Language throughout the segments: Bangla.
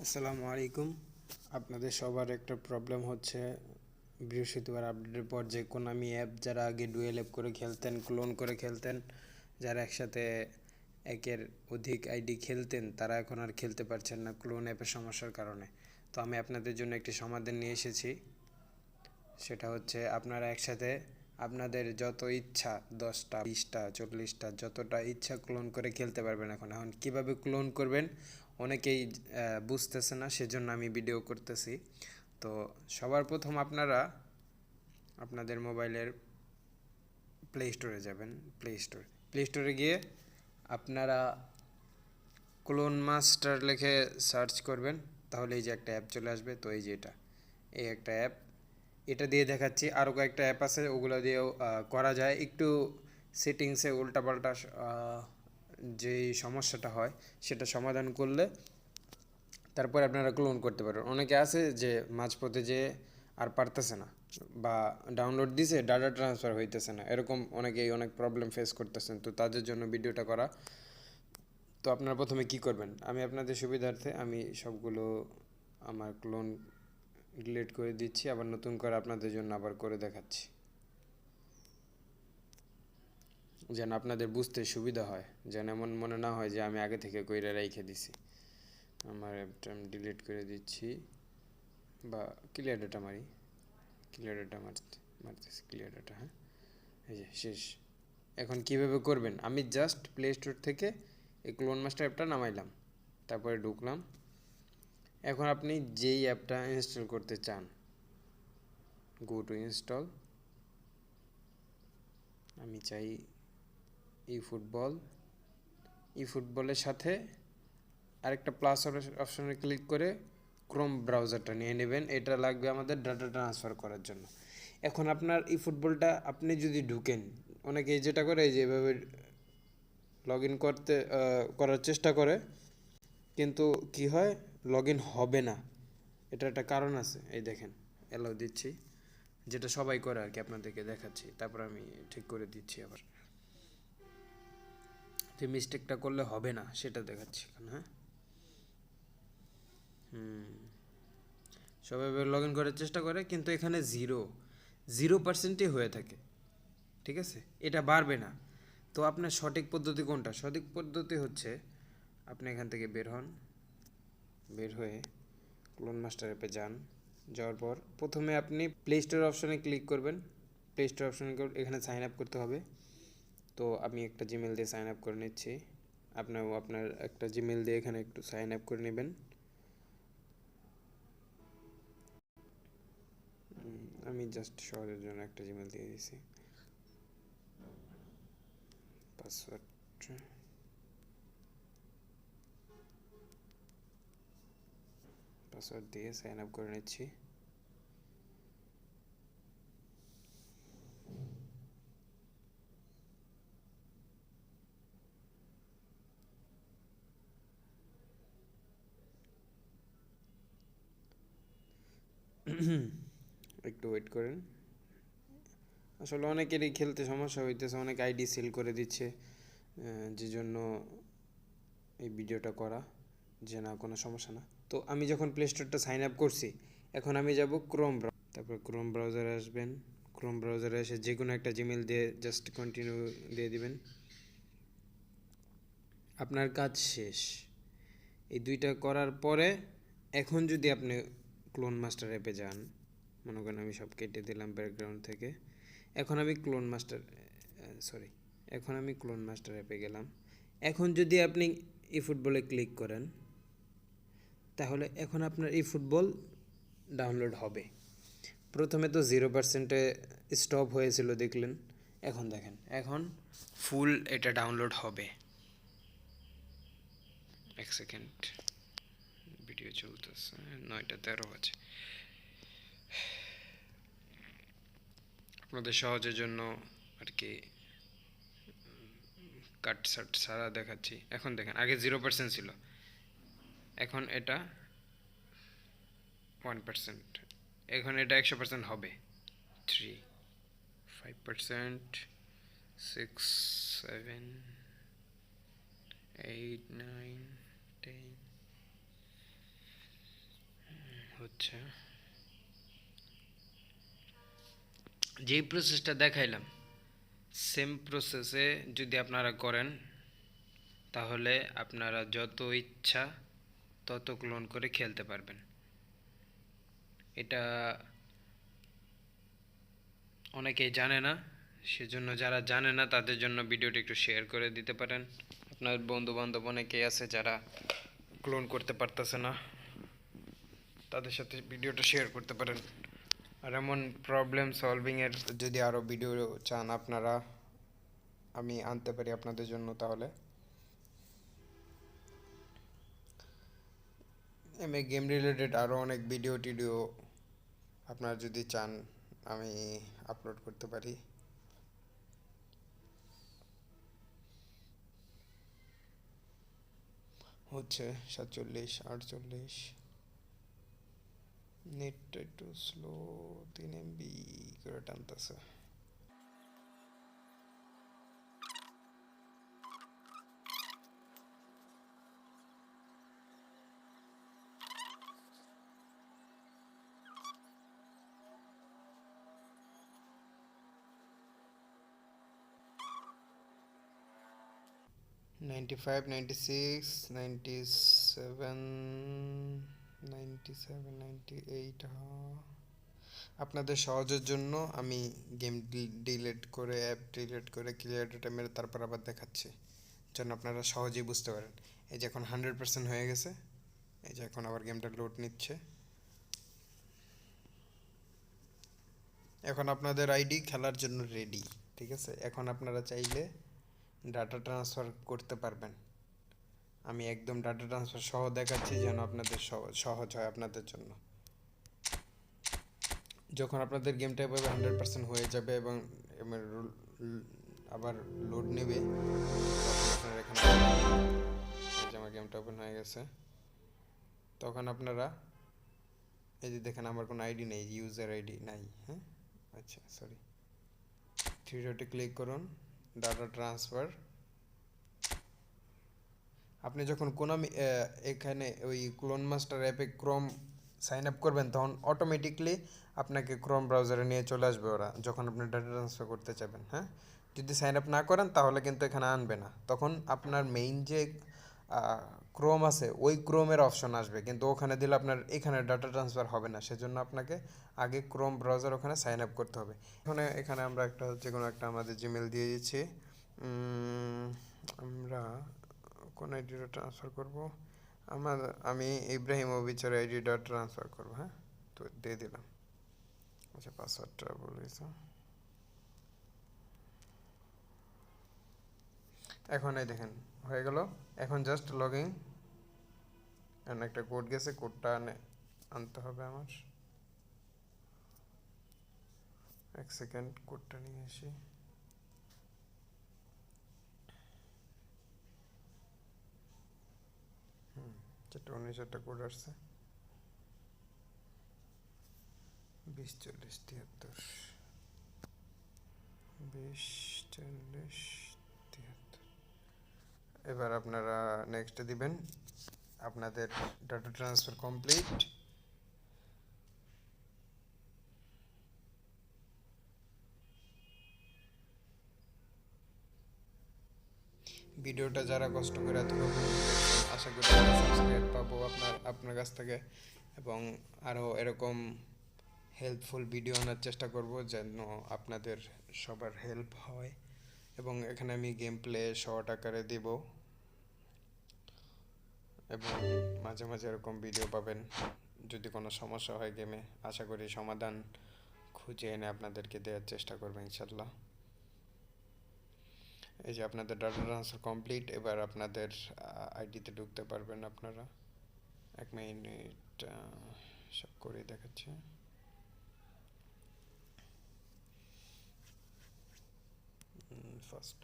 আসসালামু আলাইকুম। আপনাদের সবার একটা প্রবলেম হচ্ছে বৃহস্পতিবার আপডেটের পর যে কোনামি অ্যাপ যারা আগে ডুয়েল অ্যাপ করে খেলতেন, ক্লোন করে খেলতেন, যারা একসাথে একের অধিক আইডি খেলতেন, তারা এখন আর খেলতে পারছেন না ক্লোন অ্যাপের সমস্যার কারণে। তো আমি আপনাদের জন্য একটি সমাধান নিয়ে এসেছি। সেটা হচ্ছে আপনারা একসাথে আপনাদের যত ইচ্ছা 10টা 20টা 40টা যতটা ইচ্ছা ক্লোন করে খেলতে পারবেন। এখন এখন কীভাবে ক্লোন করবেন অনেকেই বুঝতেছে না, সেজন্য আমি ভিডিও করতেছি। তো সবার প্রথম আপনারা আপনাদের মোবাইলের প্লে যাবেন। প্লে স্টোরে গিয়ে আপনারা ক্লোন মাস্টার লিখে সার্চ করবেন, তাহলে এই যে একটা অ্যাপ চলে আসবে। তো এই যে এই একটা অ্যাপ, এটা দিয়ে দেখাচ্ছি। আরও কয়েকটা অ্যাপ আছে, ওগুলো দিয়েও করা যায়। একটু সেটিংসে উল্টাপাল্টা যেই সমস্যাটা হয় সেটা সমাধান করলে তারপর আপনারা ক্লোন করতে পারেন। অনেকে আছে যে মাঝপথে যে আর পারতেছে না, বা ডাউনলোড দিছে ডাটা ট্রান্সফার হইতেছে না, এরকম অনেকেই অনেক প্রবলেম ফেস করতেছেন। তো তাদের জন্য ভিডিওটা করা। তো আপনারা প্রথমে কি করবেন, আমি আপনাদের সুবিধার্থে আমি সবগুলো আমার ক্লোন ডিলিট করে দিচ্ছি, আবার নতুন করে আপনাদের জন্য আবার করে দেখাচ্ছি, যেন আপনাদের বুঝতে সুবিধা হয়, যেন এমন মনে না হয় যে আমি আগে থেকে কইরা রেখে দিছি। আমার অ্যাপটা আমি ডিলিট করে দিচ্ছি, বা ক্লিয়ার ডাটা মারি, ক্লিয়ার ডাটা মারতেছি, ক্লিয়ার ডাটা। হ্যাঁ, এই যে শেষ। এখন কিভাবে করবেন, আমি জাস্ট প্লে স্টোর থেকে এই ক্লোন মাস্টার অ্যাপটা নামাইলাম, তারপরে ঢুকলাম। এখন আপনি যেই অ্যাপটা ইনস্টল করতে চান, গো টু ইনস্টল। আমি চাই ফুটবলের সাথে আরেকটা প্লাস অপশনে ক্লিক করে ক্রোম ব্রাউজারটা নিয়ে নেবেন। এটা লাগবে আমাদের ডাটা ট্রান্সফার করার জন্য। এখন আপনার ফুটবলটা আপনি যদি ঢুকেন, অনেকে যেটা করে যে এভাবে লগ ইন করার চেষ্টা করে, কিন্তু কি হয়, লগ ইন হবে না। এটা একটা কারণ আছে, এই দেখেন অ্যালাউ দিচ্ছি, যেটা সবাই করে আর কি, আপনাদেরকে দেখাচ্ছি, তারপর আমি ঠিক করে দিচ্ছি। আবার যে মিস্টেকটা করলে হবে না সেটা দেখাচ্ছি এখন। হ্যাঁ, সবাই লগ ইন করার চেষ্টা করে, কিন্তু এখানে 0% হয়ে থাকে। ঠিক আছে, এটা বাড়বে না। তো আপনার সঠিক পদ্ধতি কোনটা? সঠিক পদ্ধতি হচ্ছে আপনি এখান থেকে বের হন, বের হয়ে ক্লোন মাস্টার অ্যাপে যান। যাওয়ার পর প্রথমে আপনি প্লে স্টোর অপশনে ক্লিক করবেন। প্লে স্টোর অপশনে এখানে সাইন আপ করতে হবে। তো আমি একটা জিমেল দিয়ে সাইন আপ করে নিচ্ছি। আপনার একটা জিমেল দিয়ে এখানে একটু সাইন আপ করে নেবেন। আমি জাস্ট সহজের জন্য একটা জিমেল দিয়ে দিয়েছি। পাসওয়ার্ড দিয়ে সাইন আপ করে নিচ্ছি। একটু ওয়েট করেন। আসলে অনেকেরই খেলতে সমস্যা হইতেছে, অনেক আইডি সেল করে দিচ্ছে, যে জন্য এই ভিডিওটা করা, যে না কোনো সমস্যা না। তো আমি যখন প্লে স্টোরটা সাইন আপ করছি, এখন আমি যাব তারপর ক্রোম ব্রাউজারে আসবেন। ক্রোম ব্রাউজারে এসে যে কোনো একটা জিমেল দিয়ে জাস্ট কন্টিনিউ দিয়ে দিবেন। আপনার কাজ শেষ। এই দুইটা করার পরে এখন যদি আপনি ক্লোন মাস্টার অ্যাপে যান, মনে করেন আমি সব কেটে দিলাম ব্যাকগ্রাউন্ড থেকে, এখন আমি ক্লোন মাস্টার অ্যাপে গেলাম। এখন যদি আপনি ফুটবলে ক্লিক করেন, তাহলে এখন আপনার ফুটবল ডাউনলোড হবে। প্রথমে তো 0%-এ স্টপ হয়েছিল দেখলেন, এখন দেখেন এখন ফুল এটা ডাউনলোড হবে। এক সেকেন্ড, ভিডিও চলতেছে, 9:13 আছে। আপনাদের সহজের জন্য আর কি কাট সাট সারা দেখাচ্ছি। এখন দেখেন, আগে 0% ছিল, এখন এটা 1%, এখন এটা 100% হবে। 3, 5%, 6, 7, 8, 9, 10, আচ্ছা, যেই প্রসেসটা দেখাইলাম সেম প্রসেসে যদি আপনারা করেন তাহলে আপনারা যত ইচ্ছা তত ক্লোন করে খেলতে পারবেন। এটা অনেকেই জানে না, সেজন্য যারা জানে না তাদের জন্য ভিডিওটি একটু শেয়ার করে দিতে পারেন। আপনার বন্ধু বান্ধব অনেকেই আছে যারা ক্লোন করতে পারতেছে না, তাদের সাথে ভিডিওটা শেয়ার করতে পারেন। আর এমন প্রবলেম সলভিংয়ের যদি আরও ভিডিও চান আপনারা, আমি আনতে পারি আপনাদের জন্য। তাহলে এমনি গেম রিলেটেড আরও অনেক ভিডিও টিডিও আপনারা যদি চান আমি আপলোড করতে পারি। হচ্ছে 47, 48, নেটটা একটু স্লো, 3 MB করে টানতেছে। Ninety five, 96, 97, 97, 98। আপনাদের সহজের জন্য আমি গেম ডিলিট করে, অ্যাপ ডিলিট করে, ক্লিয়ার ডেটা মেরে তারপর আবার দেখাচ্ছি, যেন আপনারা সহজেই বুঝতে পারেন। এই যে এখন 100% হয়ে গেছে, এই যে এখন আবার গেমটা লোড নিচ্ছে। এখন আপনাদের আইডি খেলার জন্য রেডি, ঠিক আছে? এখন আপনারা চাইলে ডাটা ট্রান্সফার করতে পারবেন। আমি একদম ডাটা ট্রান্সফার সহ দেখাচ্ছি যেন আপনাদের সহজ হয় আপনাদের জন্য। যখন আপনাদের গেমটা এভাবে 100% হয়ে যাবে এবং আবার লোড নেবে, তখন আপনারা এখানে আমার গেমটা ওপেন হয়ে গেছে। তখন আপনারা এই যে দেখেন আমার কোনো আইডি নেই, ইউজার আইডি নাই। হ্যাঁ, আচ্ছা সরি, থ্রি ডটে ক্লিক করুন, ডাটা ট্রান্সফার। আপনি যখন কোনামি এখানে ওই ক্লোন মাস্টার অ্যাপে ক্রোম সাইন আপ করবেন তখন অটোমেটিকলি আপনাকে ক্রোম ব্রাউজারে নিয়ে চলে আসবে ওরা, যখন আপনি ডাটা ট্রান্সফার করতে যাবেন। হ্যাঁ, যদি সাইন আপ না করেন তাহলে কিন্তু এখানে আনবে না, তখন আপনার মেইন যে ক্রোম আছে ওই ক্রোমের অপশন আসবে, কিন্তু ওখানে দিলে আপনার এখানে ডাটা ট্রান্সফার হবে না। সেজন্য আপনাকে আগে ক্রোম ব্রাউজার ওখানে সাইন আপ করতে হবে। এখানে আমরা একটা যে কোনো একটা আমাদের জিমেল দিয়ে দিচ্ছি। আমরা কোন আইডিটা ট্রান্সফার করব? আমি ইব্রাহিমোভিচের আইডিটা ট্রান্সফার করব। হ্যাঁ, তো দিয়ে দিলাম। আচ্ছা, পাসওয়ার্ডটা বলেছ। এখন এই দেখেন হয়ে গেল। এখন জাস্ট লগ ইন, একটা কোড গেছে, কোডটা আনতে হবে আমার। এক সেকেন্ড, কোডটা নিয়ে আসি। যেটা 19 কোড আসছে, 20, 40, 73, 20, 40, 73। এবার আপনারা নেক্সট দিবেন। আপনাদের ডাটা ট্রান্সফার কমপ্লিট। ভিডিওটা যারা কষ্ট করে এতক্ষণ দেখছেন, আশা করি সাবস্ক্রাইব পাবো আপনার কাছ থেকে, এবং আরও এরকম হেল্পফুল ভিডিও আনার চেষ্টা করব যেন আপনাদের সবার হেল্প হয়। এবং এখানে আমি গেম প্লে শর্ট আকারে দিব, এবং মাঝে মাঝে এরকম ভিডিও পাবেন। যদি কোনো সমস্যা হয় গেমে, আশা করি সমাধান খুঁজে এনে আপনাদেরকে দেওয়ার চেষ্টা করবো ইনশাল্লাহ। এই যে আপনাদের ডাটা ট্রান্সফার কমপ্লিট। এবার আপনাদের আইডিতে ঢুকতে পারবেন আপনারা। 1 মিনিট, সব করে দেখাচ্ছি। ফার্স্ট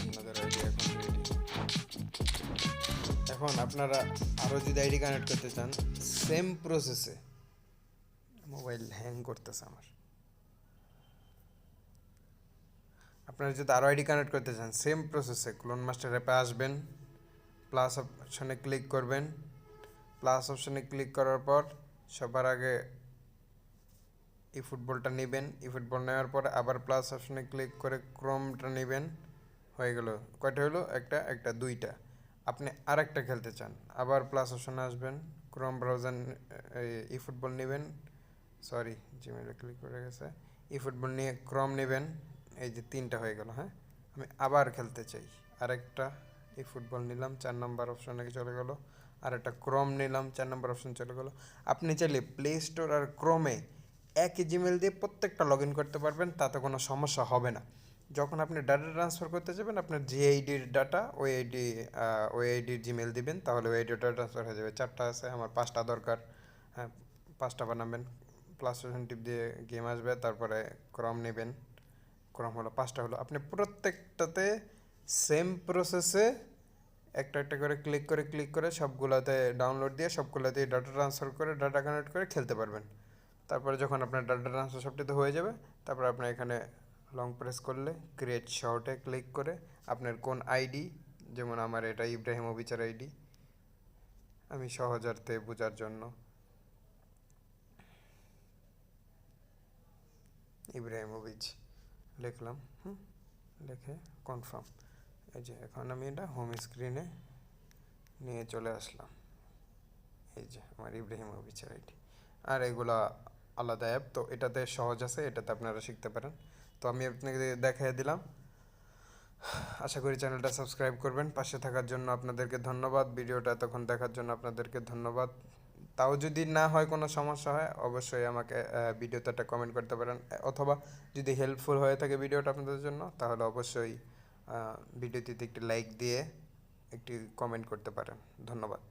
আপনাদের আইডি এখন রেডি। এখন আপনারা আরও যদি আইডি কানেক্ট করতে চান, সেম প্রসেসে, মোবাইল হ্যাং করতেছে আমার। আপনারা যদি আরও আইডি কানেক্ট করতে চান, সেম প্রসেসে ক্লোন মাস্টার অ্যাপে আসবেন, প্লাস অপশনে ক্লিক করবেন, প্লাস অপশনে ক্লিক করার পর সবার আগে ই ফুটবলটা নেবেন। ই ফুটবল নেওয়ার পর আবার প্লাস অপশনে ক্লিক করে ক্রোমটা নেবেন। হয়ে গেল। কয়টা হলো? একটা দুইটা। আপনি আরেকটা খেলতে চান, আবার প্লাস অপশনে আসবেন, ক্রোম ব্রাউজার ই ফুটবল নেবেন। সরি, জিমেইলে ক্লিক করে গেছে। ই ফুটবল নিয়ে ক্রোম নেবেন। এই যে 3টা হয়ে গেল। হ্যাঁ, আমি আবার খেলতে চাই, আরেকটা ই ফুটবল নিলাম, 4 নম্বর অপশনে চলে গেল। আর একটা ক্রোম নিলাম, 4 নম্বর অপশন চলে গেল। আপনি চাইলে প্লে স্টোর আর ক্রোমে একই জিমেল দিয়ে প্রত্যেকটা লগ ইন করতে পারবেন, তাতে কোনো সমস্যা হবে না। যখন আপনি ডাটা ট্রান্সফার করতে যাবেন, আপনার যে আইডির ডাটা ওই আইডির জিমেল দিবেন, তাহলে ওই আইডি ডাটা ট্রান্সফার হয়ে যাবে। 4টা আছে, আমার 5টা দরকার। হ্যাঁ, 5টা বানাবেন। প্লাস টিপ দিয়ে গেম আসবে, তারপরে ক্রম নেবেন। ক্রম হলো 5টা হলো। আপনি প্রত্যেকটাতে সেম প্রসেসে একটা একটা করে ক্লিক করে সবগুলোতে ডাউনলোড দিয়ে সবগুলোতে ডাটা ট্রান্সফার করে ডাটা কানেক্ট করে খেলতে পারবেন। তারপরে যখন আপনার ডাটা ট্রান্সফার সবটিতে হয়ে যাবে, তারপর আপনি এখানে লং প্রেস করলে ক্রিয়েট শর্টে ক্লিক করে আপনার কোন আইডি, যেমন আমার এটা ইব্রাহিমোভিচের আইডি, আমি সহজার্থে বোঝার জন্য ইব্রাহিমোভিচ লিখলাম। লিখে কনফার্ম। এই যে এখন আমি এটা হোম স্ক্রিনে নিয়ে চলে আসলাম। এই যে আমার ইব্রাহিমোভিচের আইডি। আর এগুলা আলাদা অ্যাপ, তো এটাতে সহজ আছে, এটাতে আপনারা শিখতে পারেন। তো আমি আপনাকে দেখিয়ে দিলাম। আশা করি চ্যানেলটা সাবস্ক্রাইব করবেন। পাশে থাকার জন্য আপনাদেরকে ধন্যবাদ। ভিডিওটা এতক্ষণ দেখার জন্য আপনাদেরকে ধন্যবাদ। তাও যদি না হয়, কোনো সমস্যা হয়, অবশ্যই আমাকে ভিডিওতে একটা কমেন্ট করতে পারেন, অথবা যদি হেল্পফুল হয়ে থাকে ভিডিওটা আপনাদের জন্য, তাহলে অবশ্যই ভিডিওটিতে একটি লাইক দিয়ে একটি কমেন্ট করতে পারেন। ধন্যবাদ।